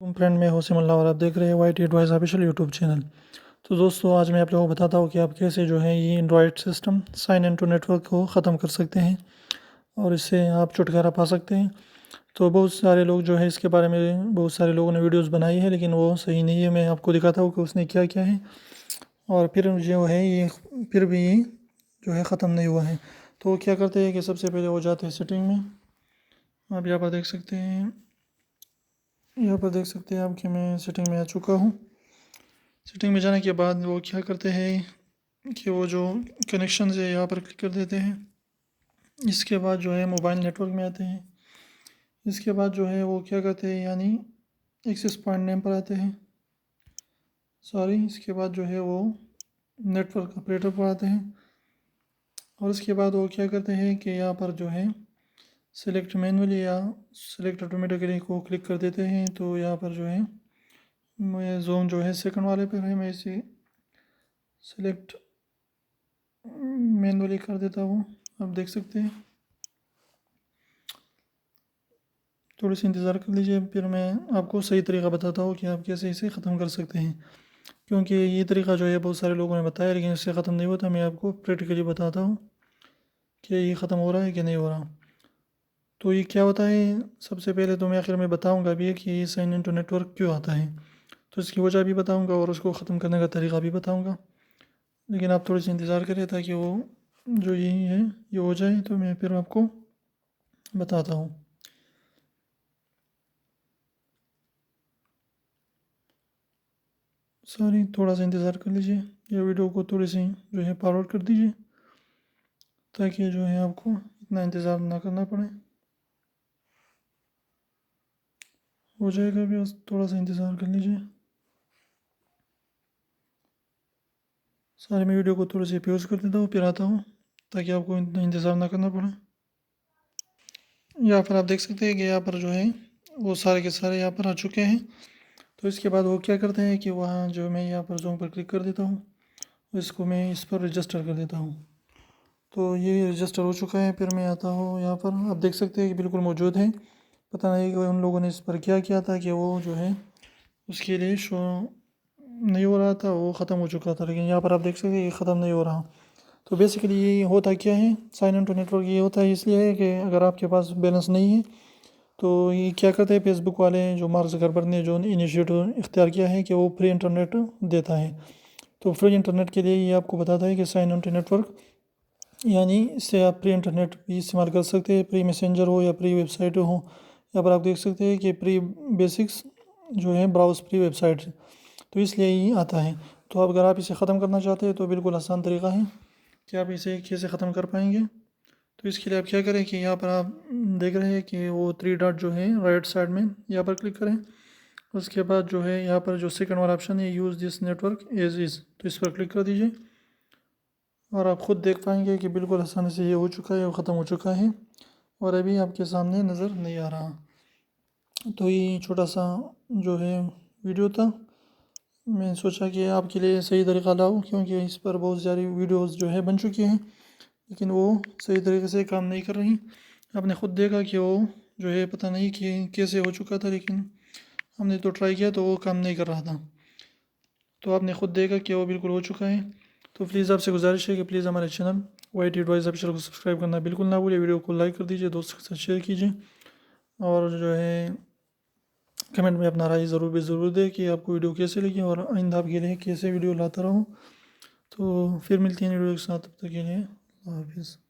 Friend में होसिम अल्लाह और आप देख रहे हैं Y T advice official YouTube channel. तो दोस्तों आज मैं आप लोगों को बताता हूँ कि आप कैसे जो है ये android system sign in to network को ख़त्म कर सकते हैं और इससे आप छुटकारा पा सकते हैं। तो बहुत सारे लोग जो है इसके बारे में बहुत सारे लोगों ने वीडियोस बनाई है, लेकिन वो सही नहीं है। मैं आपको दिखाता हूँ कि उसने क्या क्या है और फिर जो है ये फिर भी ये जो है ख़त्म नहीं हुआ है। तो वो क्या करते हैं कि सबसे पहले वो जाते हैं सेटिंग में। आप यहाँ पर देख सकते हैं आप कि मैं सेटिंग में आ चुका हूँ। सेटिंग में जाने के बाद वो क्या करते हैं कि वो जो कनेक्शन है यहाँ पर क्लिक कर देते हैं। इसके बाद जो है मोबाइल नेटवर्क में आते हैं। इसके बाद जो है वो क्या करते हैं यानी एक्सेस पॉइंट नेम पर आते हैं। इसके बाद जो है वो नेटवर्क ऑपरेटर पर आते हैं और इसके बाद वो क्या करते हैं कि यहाँ पर जो है सेलेक्ट मैनुअली या सेलेक्ट ऑटोमेटिकली को क्लिक कर देते हैं। तो यहाँ पर जो है मैं जोन जो है सेकंड वाले पर है, मैं इसे सेलेक्ट मैनुअली कर देता हूँ। आप देख सकते हैं, थोड़ी सी इंतज़ार कर लीजिए, फिर मैं आपको सही तरीका बताता हूँ कि आप कैसे इसे ख़त्म कर सकते हैं। क्योंकि ये तरीका जो है बहुत सारे लोगों ने बताया, लेकिन इससे ख़त्म नहीं होता। मैं आपको प्रैक्टिकली बताता हूँ कि ये ख़त्म हो रहा है कि नहीं हो रहा। तो ये क्या होता है, सबसे पहले तो मैं आखिर में बताऊँगा भी कि ये साइन इन टू नेटवर्क क्यों आता है, तो इसकी वजह भी बताऊँगा और उसको ख़त्म करने का तरीका भी बताऊँगा। लेकिन आप थोड़ी सी इंतज़ार करें ताकि वो जो यही है ये हो जाए, तो मैं फिर आपको बताता हूँ। थोड़ा सा इंतज़ार कर लीजिए, ये वीडियो को थोड़ी सी जो है फॉरवर्ड कर दीजिए ताकि जो है आपको इतना इंतज़ार ना करना पड़े। हो जाएगा भी, बस थोड़ा सा इंतज़ार कर लीजिए। मैं वीडियो को थोड़ी सी पॉज कर देता हूँ, फिर आता हूँ ताकि आपको इतना इंतज़ार ना करना पड़े। यहाँ पर आप देख सकते हैं कि यहाँ पर जो है वो सारे के सारे यहाँ पर आ चुके हैं। तो इसके बाद वो क्या करते हैं कि वहाँ जो मैं यहाँ पर जोन पर क्लिक कर देता हूँ, इसको मैं इस पर रजिस्टर कर देता हूँ। तो ये रजिस्टर हो चुका है। फिर मैं आता हूँ यहाँ पर, आप देख सकते हैं कि बिल्कुल मौजूद है। पता नहीं कि उन लोगों ने इस पर क्या किया था कि वो जो है उसके लिए शो नहीं हो रहा था, वो ख़त्म हो चुका था। लेकिन यहाँ पर आप देख सकते हैं ये ख़त्म नहीं हो रहा। तो बेसिकली ये होता क्या है, साइन इन टू नेटवर्क ये होता है इसलिए है कि अगर आपके पास बैलेंस नहीं है तो ये क्या करते हैं फेसबुक वाले, जो मार्क ज़करबर्ग ने जो इनिशिएटिव इख्तियार किया है कि वो फ्री इंटरनेट देता है। तो फ्री इंटरनेट के लिए ये आपको बताता है कि साइन इन टू नेटवर्क, यानी इससे आप प्री इंटरनेट भी इस्तेमाल कर सकते हैं, प्री मैसेंजर हो या प्री वेबसाइट हो। यहाँ पर आप देख सकते हैं कि प्री बेसिक्स जो है ब्राउज़ प्री वेबसाइट, तो इसलिए ये आता है। तो अगर आप इसे ख़त्म करना चाहते हैं तो बिल्कुल आसान तरीका है कि आप इसे कैसे ख़त्म कर पाएंगे। तो इसके लिए आप क्या करें कि यहाँ पर आप देख रहे हैं कि वो थ्री डॉट जो है राइट साइड में, यहाँ पर क्लिक करें। उसके बाद जो है यहाँ पर जो सेकंड वाला ऑप्शन है use this network as is, तो इस पर क्लिक कर दीजिए और आप ख़ुद देख पाएंगे कि बिल्कुल आसानी से ये हो चुका है, ख़त्म हो चुका है और अभी आपके सामने नज़र नहीं आ रहा। तो ये छोटा सा जो है वीडियो था, मैं सोचा कि आपके लिए सही तरीका लाऊं, क्योंकि इस पर बहुत सारी वीडियोस जो है बन चुकी हैं लेकिन वो सही तरीके से काम नहीं कर रही। आपने ख़ुद देखा कि वो जो है पता नहीं कि कैसे हो चुका था, लेकिन हमने तो ट्राई किया तो वो काम नहीं कर रहा था। तो आपने ख़ुद देखा कि वो बिल्कुल हो चुका है। तो प्लीज़ आपसे गुजारिश है कि प्लीज़ हमारे channel Y T advice official को सब्सक्राइब करना बिल्कुल ना भूलिए। वीडियो को लाइक कर दीजिए, दोस्तों के साथ शेयर कीजिए और जो है कमेंट में अपना राय ज़रूर दें कि आपको वीडियो कैसे लगी और आइंदा आपके लिए कैसे वीडियो लाता रहूँ। तो फिर मिलती हैं वीडियो के साथ, तब तक के लिए अल्लाह हाफिज़।